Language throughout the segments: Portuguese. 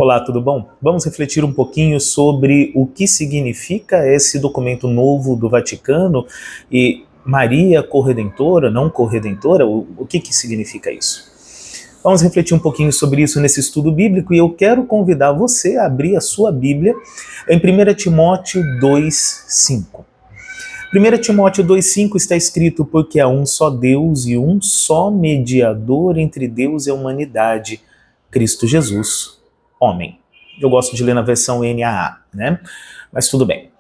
Olá, tudo bom? Vamos refletir um pouquinho sobre o que significa esse documento novo do Vaticano e Maria corredentora, não corredentora, o que significa isso? Vamos refletir um pouquinho sobre isso nesse estudo bíblico e eu quero convidar você a abrir a sua Bíblia em 1 Timóteo 2,5. 1 Timóteo 2,5 está escrito: porque há um só Deus e um só mediador entre Deus e a humanidade, Cristo Jesus, homem. Eu gosto de ler na versão NAA, né? Mas tudo bem.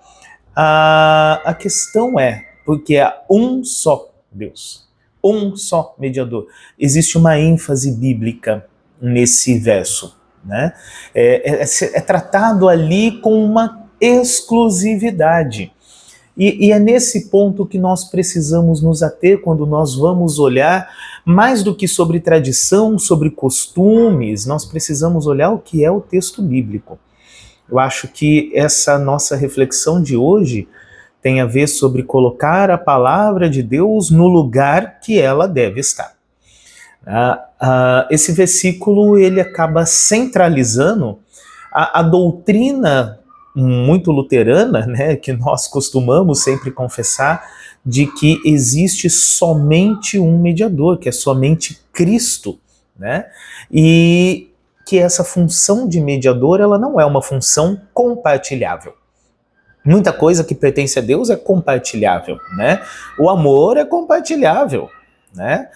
A questão é, porque há um só Deus, um só mediador. Existe uma ênfase bíblica nesse verso, né? É tratado ali com uma exclusividade. E é nesse ponto que nós precisamos nos ater quando nós vamos olhar, mais do que sobre tradição, sobre costumes, nós precisamos olhar o que é o texto bíblico. Eu acho que essa nossa reflexão de hoje tem a ver sobre colocar a palavra de Deus no lugar que ela deve estar. Esse versículo ele acaba centralizando a doutrina muito luterana, né, que nós costumamos sempre confessar, de que existe somente um mediador, que é somente Cristo, né, e que essa função de mediador, ela não é uma função compartilhável. Muita coisa que pertence a Deus é compartilhável, né, o amor é compartilhável, né,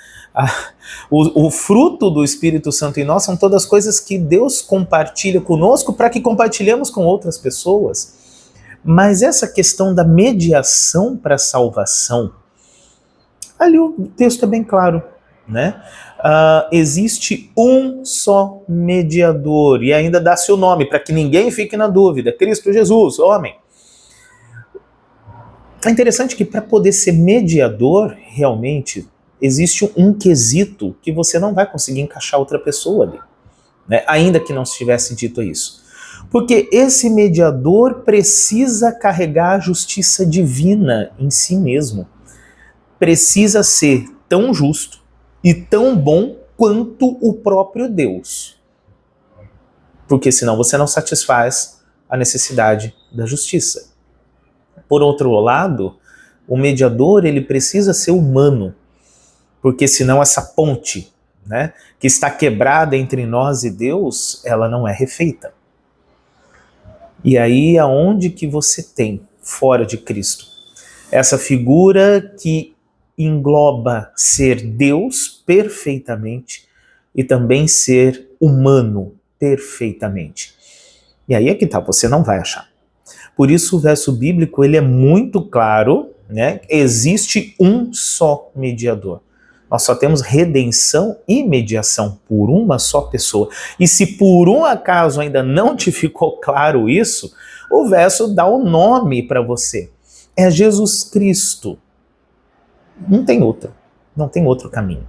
o fruto do Espírito Santo em nós são todas coisas que Deus compartilha conosco para que compartilhemos com outras pessoas. Mas essa questão da mediação para a salvação, ali o texto é bem claro, né? Existe um só mediador, e ainda dá seu nome, para que ninguém fique na dúvida: Cristo Jesus, homem. É interessante que para poder ser mediador, realmente, existe um quesito que você não vai conseguir encaixar outra pessoa ali, né? Ainda que não se tivesse dito isso. Porque esse mediador precisa carregar a justiça divina em si mesmo. Precisa ser tão justo e tão bom quanto o próprio Deus. Porque senão você não satisfaz a necessidade da justiça. Por outro lado, o mediador ele precisa ser humano. Porque senão essa ponte, né, que está quebrada entre nós e Deus, ela não é refeita. E aí aonde que você tem, fora de Cristo, essa figura que engloba ser Deus perfeitamente e também ser humano perfeitamente? E aí é que tá, você não vai achar. Por isso o verso bíblico ele é muito claro, né? Existe um só mediador. Nós só temos redenção e mediação por uma só pessoa. E se por um acaso ainda não te ficou claro isso, o verso dá o nome para você. É Jesus Cristo. Não tem outro. Não tem outro caminho.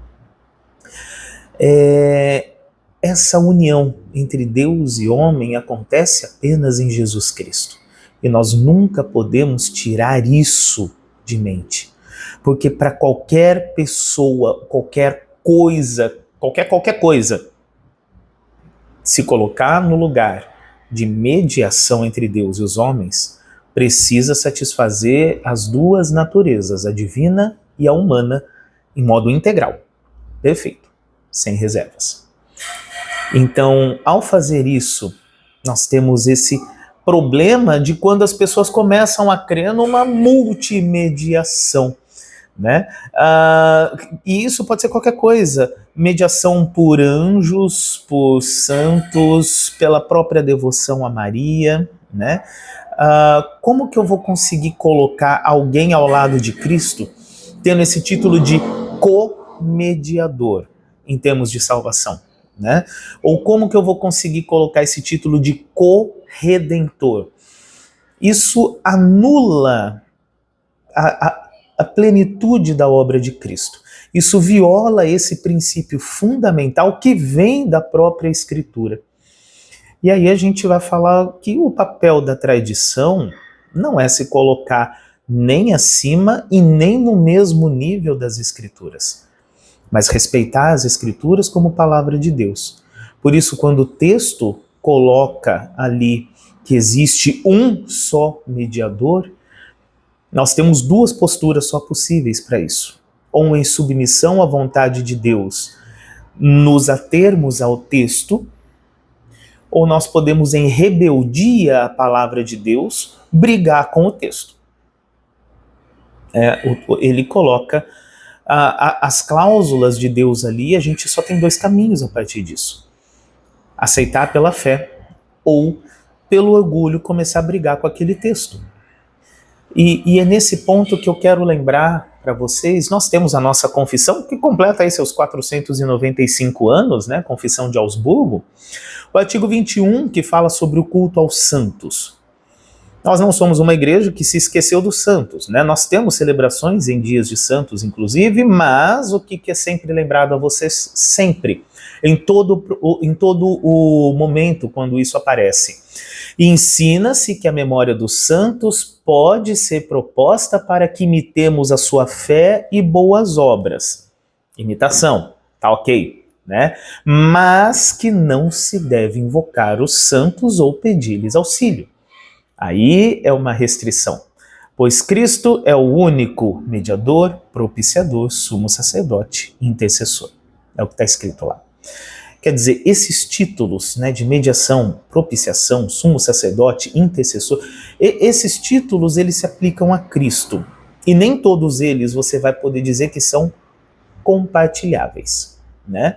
Essa união entre Deus e homem acontece apenas em Jesus Cristo. E nós nunca podemos tirar isso de mente. Porque para qualquer pessoa, qualquer coisa, se colocar no lugar de mediação entre Deus e os homens, precisa satisfazer as duas naturezas, a divina e a humana, em modo integral, perfeito, sem reservas. Então, ao fazer isso, nós temos esse problema de quando as pessoas começam a crer numa multimediação, né? E isso pode ser qualquer coisa: mediação por anjos, por santos, pela própria devoção a Maria, né? Como que eu vou conseguir colocar alguém ao lado de Cristo tendo esse título de co-mediador em termos de salvação, né? Ou como que eu vou conseguir colocar esse título de co-redentor? Isso anula a plenitude da obra de Cristo. Isso viola esse princípio fundamental que vem da própria Escritura. E aí a gente vai falar que o papel da tradição não é se colocar nem acima e nem no mesmo nível das Escrituras, mas respeitar as Escrituras como palavra de Deus. Por isso, quando o texto coloca ali que existe um só mediador, nós temos duas posturas só possíveis para isso. Ou em submissão à vontade de Deus, nos atermos ao texto, ou nós podemos, em rebeldia à palavra de Deus, brigar com o texto. Ele coloca as cláusulas de Deus ali, a gente só tem dois caminhos a partir disso. Aceitar pela fé, ou pelo orgulho começar a brigar com aquele texto. E é nesse ponto que eu quero lembrar para vocês, nós temos a nossa confissão, que completa aí seus 495 anos, né? Confissão de Augsburgo. O artigo 21, que fala sobre o culto aos santos. Nós não somos uma igreja que se esqueceu dos santos, né? Nós temos celebrações em dias de santos, inclusive, mas o que é sempre lembrado a vocês? Sempre, em todo o momento quando isso aparece. Ensina-se que a memória dos santos pode ser proposta para que imitemos a sua fé e boas obras. Imitação, tá ok, né? Mas que não se deve invocar os santos ou pedir-lhes auxílio. Aí é uma restrição, pois Cristo é o único mediador, propiciador, sumo sacerdote, intercessor. É o que está escrito lá. Quer dizer, esses títulos, né, de mediação, propiciação, sumo sacerdote, intercessor, esses títulos eles se aplicam a Cristo. E nem todos eles você vai poder dizer que são compartilháveis, né?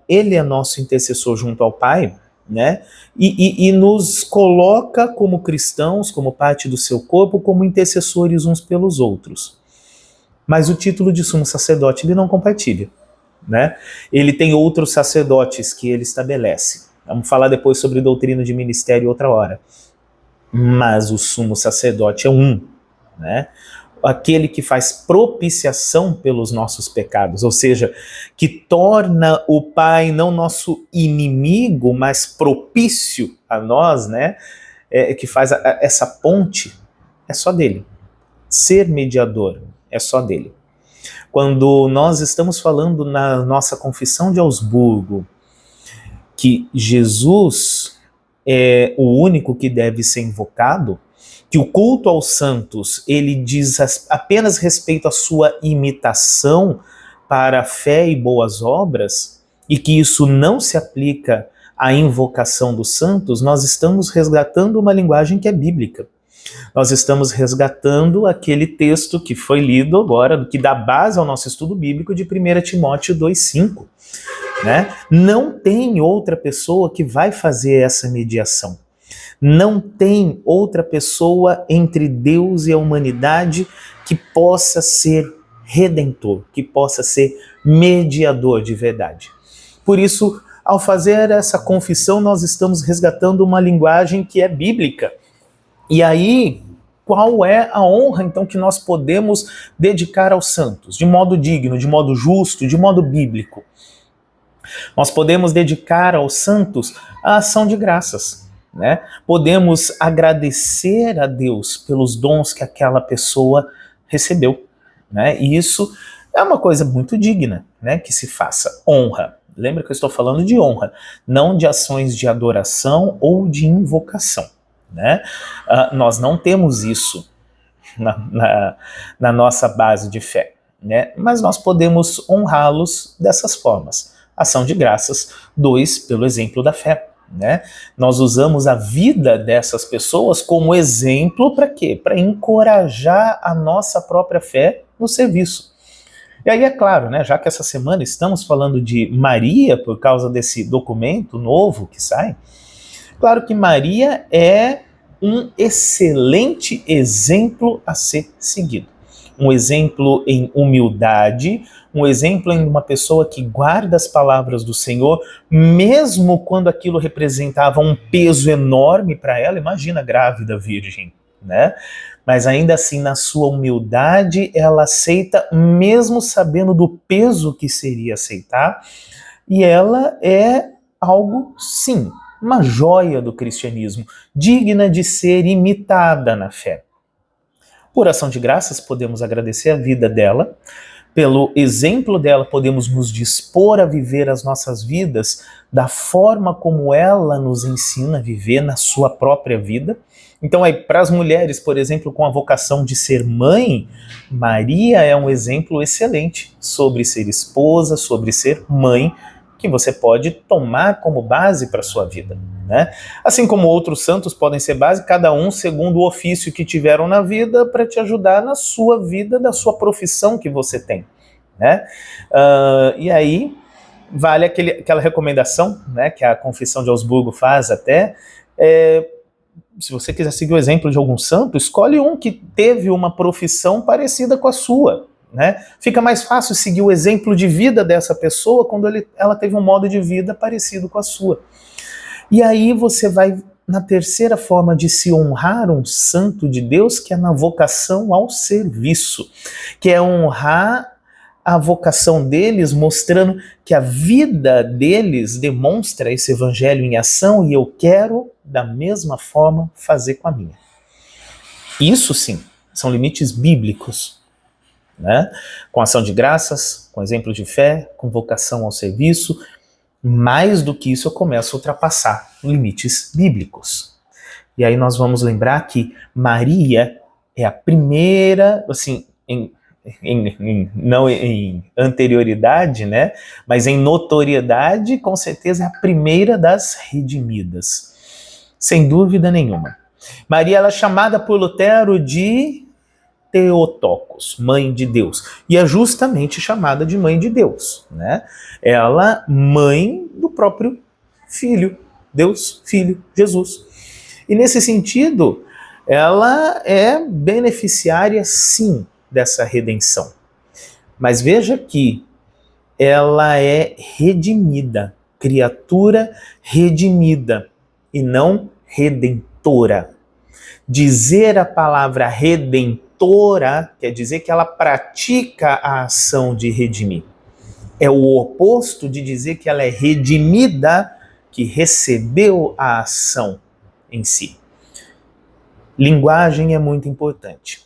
Ele é nosso intercessor junto ao Pai, né? E nos coloca como cristãos, como parte do seu corpo, como intercessores uns pelos outros. Mas o título de sumo sacerdote ele não compartilha, né? Ele tem outros sacerdotes que ele estabelece. Vamos falar depois sobre doutrina de ministério outra hora. Mas o sumo sacerdote é um, né? Aquele que faz propiciação pelos nossos pecados, ou seja, que torna o Pai não nosso inimigo, mas propício a nós, né? Que faz essa ponte, é só dele. Ser mediador é só dele. Quando nós estamos falando na nossa confissão de Augsburgo que Jesus é o único que deve ser invocado, que o culto aos santos, ele diz apenas respeito à sua imitação para a fé e boas obras, e que isso não se aplica à invocação dos santos, nós estamos resgatando uma linguagem que é bíblica. Nós estamos resgatando aquele texto que foi lido agora, que dá base ao nosso estudo bíblico de 1 Timóteo 2,5. Né? Não tem outra pessoa que vai fazer essa mediação. Não tem outra pessoa entre Deus e a humanidade que possa ser redentor, que possa ser mediador de verdade. Por isso, ao fazer essa confissão, nós estamos resgatando uma linguagem que é bíblica. E aí, qual é a honra, então, que nós podemos dedicar aos santos? De modo digno, de modo justo, de modo bíblico. Nós podemos dedicar aos santos a ação de graças, né? Podemos agradecer a Deus pelos dons que aquela pessoa recebeu, né? E isso é uma coisa muito digna, né? Que se faça honra. Lembra que eu estou falando de honra, não de ações de adoração ou de invocação, né? Nós não temos isso na nossa base de fé, né? Mas nós podemos honrá-los dessas formas. Ação de graças, 2, pelo exemplo da fé, né? Nós usamos a vida dessas pessoas como exemplo para quê? Para encorajar a nossa própria fé no serviço. E aí é claro, né, já que essa semana estamos falando de Maria por causa desse documento novo que sai, claro que Maria é um excelente exemplo a ser seguido. Um exemplo em humildade, um exemplo em uma pessoa que guarda as palavras do Senhor, mesmo quando aquilo representava um peso enorme para ela. Imagina, grávida, virgem, né? Mas ainda assim, na sua humildade, ela aceita, mesmo sabendo do peso que seria aceitar, e ela é algo, sim, uma joia do cristianismo, digna de ser imitada na fé. Por ação de graças, podemos agradecer a vida dela, pelo exemplo dela, podemos nos dispor a viver as nossas vidas da forma como ela nos ensina a viver na sua própria vida. Então, para as mulheres, por exemplo, com a vocação de ser mãe, Maria é um exemplo excelente sobre ser esposa, sobre ser mãe, que você pode tomar como base para a sua vida, né? Assim como outros santos podem ser base, cada um segundo o ofício que tiveram na vida para te ajudar na sua vida, da sua profissão que você tem, né? E aí vale aquela recomendação, né, que a Confissão de Augsburgo faz até, se você quiser seguir o exemplo de algum santo, escolhe um que teve uma profissão parecida com a sua, né? Fica mais fácil seguir o exemplo de vida dessa pessoa quando ela teve um modo de vida parecido com a sua. E aí você vai na terceira forma de se honrar um santo de Deus, que é na vocação ao serviço, que é honrar a vocação deles, mostrando que a vida deles demonstra esse evangelho em ação e eu quero, da mesma forma, fazer com a minha. Isso sim, são limites bíblicos, né? Com ação de graças, com exemplo de fé, com vocação ao serviço. Mais do que isso, eu começo a ultrapassar limites bíblicos. E aí nós vamos lembrar que Maria é a primeira, assim, não em anterioridade, né? Mas em notoriedade, com certeza é a primeira das redimidas. Sem dúvida nenhuma. Maria ela é chamada por Lutero de Theotokos, mãe de Deus. E é justamente chamada de mãe de Deus, né? Ela, mãe do próprio Filho, Deus, Filho, Jesus. E nesse sentido, ela é beneficiária, sim, dessa redenção. Mas veja que ela é redimida, criatura redimida, e não redentora. Dizer a palavra redentora quer dizer que ela pratica a ação de redimir. É o oposto de dizer que ela é redimida, que recebeu a ação em si. Linguagem é muito importante,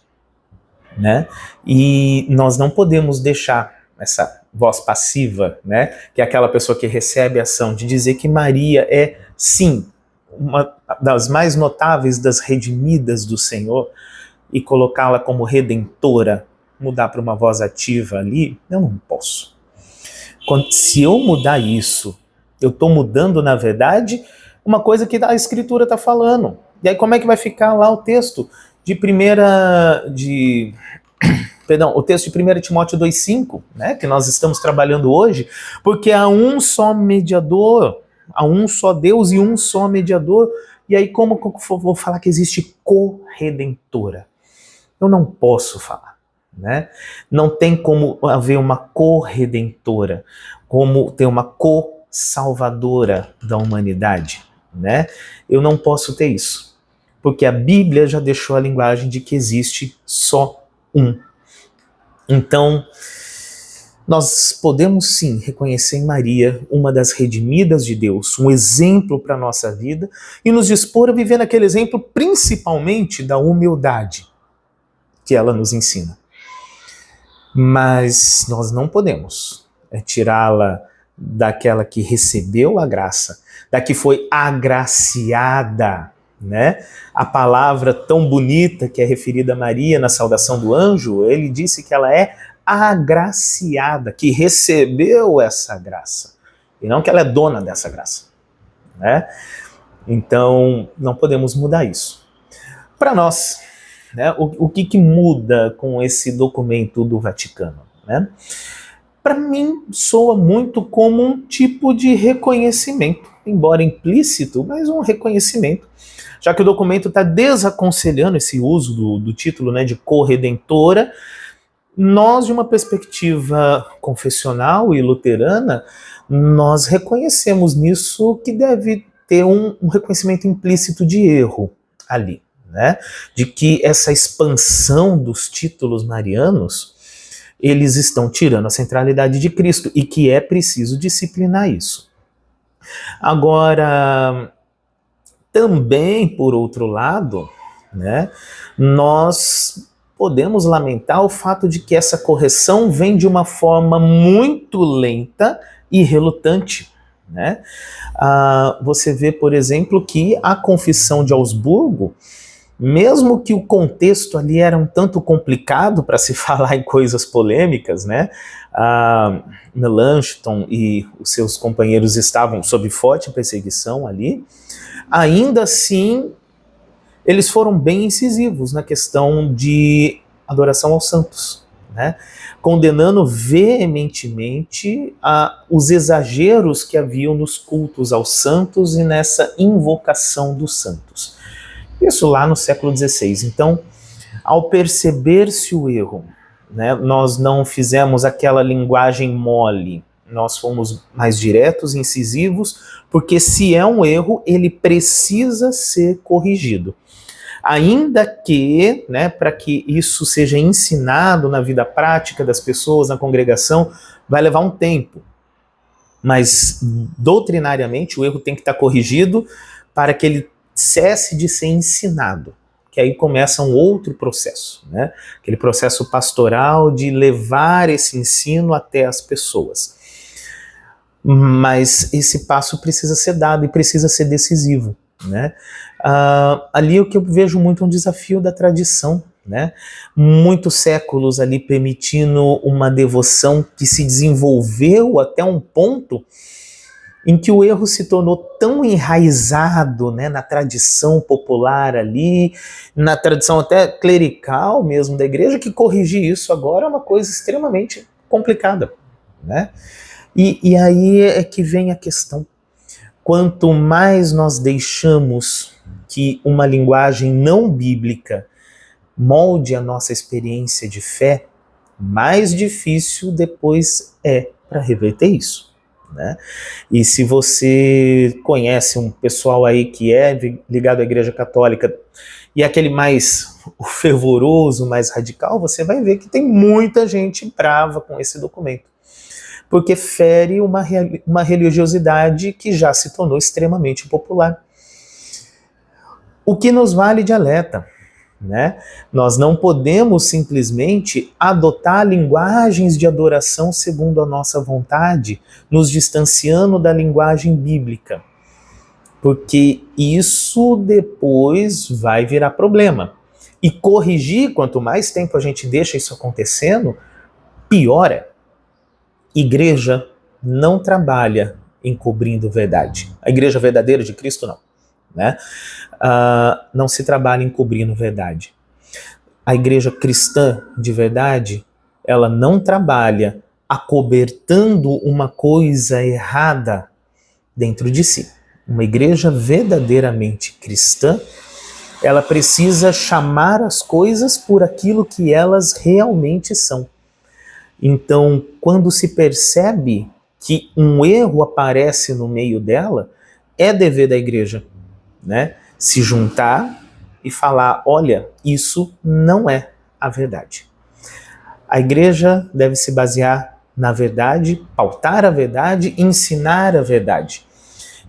né? E nós não podemos deixar essa voz passiva, né? Que é aquela pessoa que recebe a ação, de dizer que Maria é, sim, uma das mais notáveis das redimidas do Senhor, e colocá-la como redentora, mudar para uma voz ativa ali, eu não posso. Se eu mudar isso, eu estou mudando, na verdade, uma coisa que a Escritura está falando. E aí como é que vai ficar lá o texto o texto de 1 Timóteo 2,5, né, que nós estamos trabalhando hoje, porque há um só mediador, há um só Deus e um só mediador. E aí como que eu vou falar que existe corredentora? Eu não posso falar, né? Não tem como haver uma corredentora, como ter uma co-salvadora da humanidade, né? Eu não posso ter isso, porque a Bíblia já deixou a linguagem de que existe só um. Então, nós podemos sim reconhecer em Maria uma das redimidas de Deus, um exemplo para a nossa vida, e nos dispor a viver naquele exemplo, principalmente da humildade que ela nos ensina. Mas nós não podemos tirá-la daquela que recebeu a graça, da que foi agraciada, né? A palavra tão bonita que é referida a Maria na saudação do anjo, ele disse que ela é agraciada, que recebeu essa graça, e não que ela é dona dessa graça, né? Então, não podemos mudar isso. Para nós, né, o que muda com esse documento do Vaticano, né? Para mim, soa muito como um tipo de reconhecimento, embora implícito, mas um reconhecimento, já que o documento está desaconselhando esse uso do título, né, de corredentora. Nós, de uma perspectiva confessional e luterana, nós reconhecemos nisso que deve ter um reconhecimento implícito de erro ali, né? De que essa expansão dos títulos marianos, eles estão tirando a centralidade de Cristo e que é preciso disciplinar isso. Agora, também, por outro lado, né, nós podemos lamentar o fato de que essa correção vem de uma forma muito lenta e relutante, né? Você vê, por exemplo, que a Confissão de Augsburgo, mesmo que o contexto ali era um tanto complicado para se falar em coisas polêmicas, né? Melanchthon e os seus companheiros estavam sob forte perseguição ali, ainda assim eles foram bem incisivos na questão de adoração aos santos, né? Condenando veementemente os exageros que haviam nos cultos aos santos e nessa invocação dos santos. Isso lá no século XVI. Então, ao perceber-se o erro, né, nós não fizemos aquela linguagem mole, nós fomos mais diretos, incisivos, porque se é um erro, ele precisa ser corrigido. Ainda que, né, para que isso seja ensinado na vida prática das pessoas, na congregação, vai levar um tempo. Mas, doutrinariamente, o erro tem que estar corrigido para que ele cesse de ser ensinado. Que aí começa um outro processo, né? Aquele processo pastoral de levar esse ensino até as pessoas. Mas esse passo precisa ser dado e precisa ser decisivo, né? Ali o que eu vejo muito é um desafio da tradição, né? Muitos séculos ali permitindo uma devoção que se desenvolveu até um ponto em que o erro se tornou tão enraizado, né, na tradição popular ali, na tradição até clerical mesmo da igreja, que corrigir isso agora é uma coisa extremamente complicada, né? E aí é que vem a questão. Quanto mais nós deixamos que uma linguagem não bíblica molde a nossa experiência de fé, mais difícil depois é para reverter isso, né? E se você conhece um pessoal aí que é ligado à Igreja Católica e é aquele mais fervoroso, mais radical, você vai ver que tem muita gente brava com esse documento, porque fere uma religiosidade que já se tornou extremamente popular. O que nos vale de alerta, né? Nós não podemos simplesmente adotar linguagens de adoração segundo a nossa vontade, nos distanciando da linguagem bíblica, porque isso depois vai virar problema. E corrigir, quanto mais tempo a gente deixa isso acontecendo, piora. Igreja não trabalha encobrindo verdade. A igreja verdadeira de Cristo não, né? Não se trabalha encobrindo verdade. A igreja cristã de verdade, ela não trabalha acobertando uma coisa errada dentro de si. Uma igreja verdadeiramente cristã, ela precisa chamar as coisas por aquilo que elas realmente são. Então, quando se percebe que um erro aparece no meio dela, é dever da igreja, né, se juntar e falar, olha, isso não é a verdade. A igreja deve se basear na verdade, pautar a verdade, ensinar a verdade.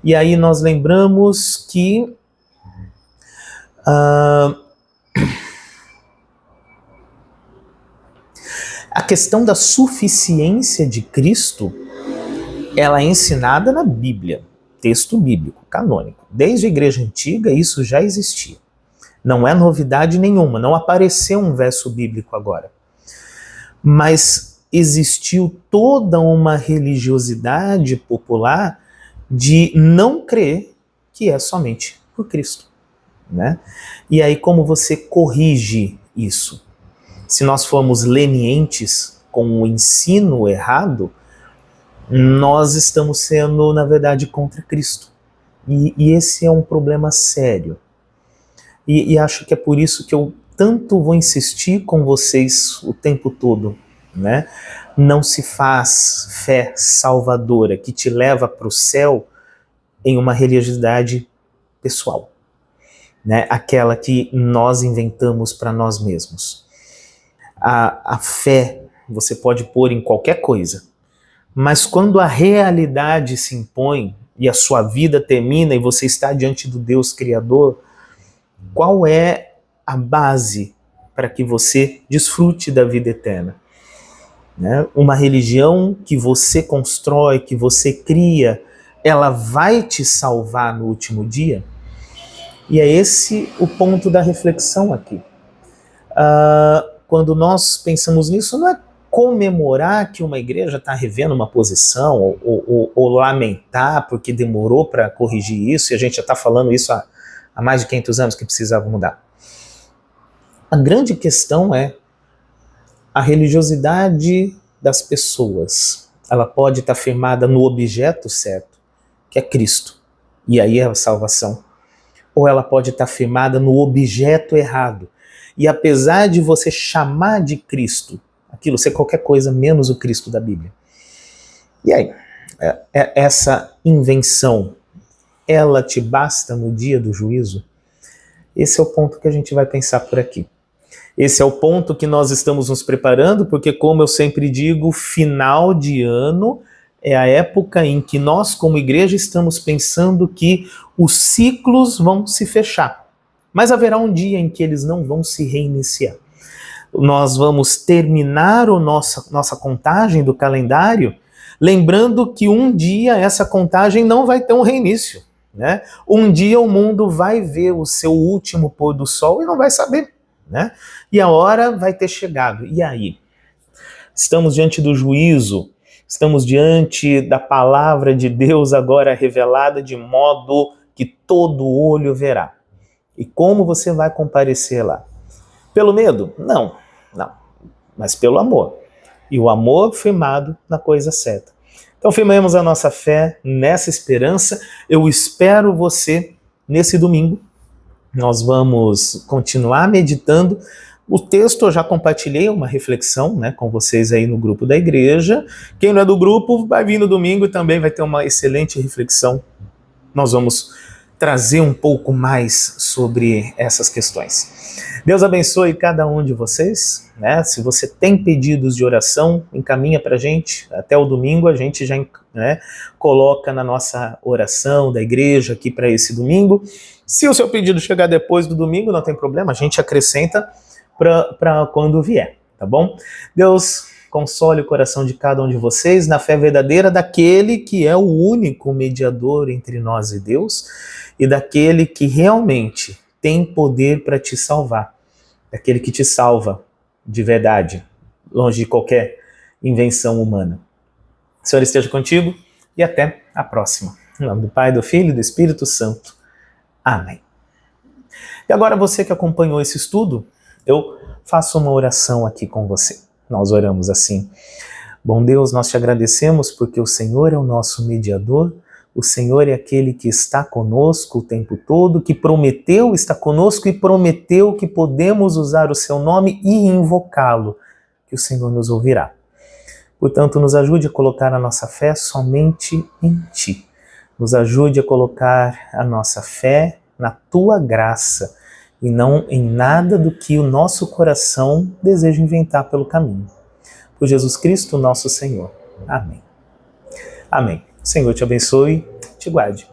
E aí nós lembramos que a questão da suficiência de Cristo, ela é ensinada na Bíblia, texto bíblico, canônico. Desde a igreja antiga isso já existia. Não é novidade nenhuma, não apareceu um verso bíblico agora. Mas existiu toda uma religiosidade popular de não crer que é somente por Cristo, né? E aí como você corrige isso? Se nós formos lenientes com o ensino errado, nós estamos sendo, na verdade, contra Cristo. E esse é um problema sério. E acho que é por isso que eu tanto vou insistir com vocês o tempo todo, né? Não se faz fé salvadora que te leva para o céu em uma religiosidade pessoal, né? Aquela que nós inventamos para nós mesmos. A fé você pode pôr em qualquer coisa, mas quando a realidade se impõe e a sua vida termina e você está diante do Deus Criador, qual é a base para que você desfrute da vida eterna. Né? Uma religião que você constrói, que você cria, ela vai te salvar no último dia? E é esse o ponto da reflexão aqui. Quando nós pensamos nisso, não é comemorar que uma igreja está revendo uma posição ou lamentar porque demorou para corrigir isso, e a gente já está falando isso há mais de 500 anos que precisava mudar. A grande questão é a religiosidade das pessoas. Ela pode estar firmada no objeto certo, que é Cristo, e aí é a salvação. Ou ela pode estar firmada no objeto errado. E apesar de você chamar de Cristo aquilo ser qualquer coisa menos o Cristo da Bíblia. E aí, essa invenção, ela te basta no dia do juízo? Esse é o ponto que a gente vai pensar por aqui. Esse é o ponto que nós estamos nos preparando, porque, como eu sempre digo, final de ano é a época em que nós, como igreja, estamos pensando que os ciclos vão se fechar. Mas haverá um dia em que eles não vão se reiniciar. Nós vamos terminar a nossa contagem do calendário, lembrando que um dia essa contagem não vai ter um reinício. Né? Um dia o mundo vai ver o seu último pôr do sol e não vai saber. Né? E a hora vai ter chegado. E aí? Estamos diante do juízo, estamos diante da palavra de Deus agora revelada de modo que todo olho verá. E como você vai comparecer lá? Pelo medo? Não. Mas pelo amor. E o amor firmado na coisa certa. Então firmemos a nossa fé nessa esperança. Eu espero você nesse domingo. Nós vamos continuar meditando. O texto eu já compartilhei uma reflexão, né, com vocês aí no grupo da igreja. Quem não é do grupo vai vir no domingo e também vai ter uma excelente reflexão. Nós vamos trazer um pouco mais sobre essas questões. Deus abençoe cada um de vocês. Né? Se você tem pedidos de oração, encaminha para a gente. Até o domingo a gente já coloca na nossa oração da igreja aqui para esse domingo. Se o seu pedido chegar depois do domingo, não tem problema, a gente acrescenta para quando vier, tá bom? Deus console o coração de cada um de vocês na fé verdadeira daquele que é o único mediador entre nós e Deus e daquele que realmente tem poder para te salvar, daquele que te salva de verdade, longe de qualquer invenção humana. O Senhor esteja contigo e até a próxima. Em nome do Pai, do Filho e do Espírito Santo. Amém. E agora você que acompanhou esse estudo, eu faço uma oração aqui com você. Nós oramos assim: bom Deus, nós te agradecemos porque o Senhor é o nosso mediador, o Senhor é aquele que está conosco o tempo todo, que prometeu estar conosco e prometeu que podemos usar o seu nome e invocá-lo, que o Senhor nos ouvirá. Portanto, nos ajude a colocar a nossa fé somente em Ti. Nos ajude a colocar a nossa fé na Tua graça e não em nada do que o nosso coração deseja inventar pelo caminho. Por Jesus Cristo, nosso Senhor. Amém. Amém. O Senhor te abençoe, te guarde.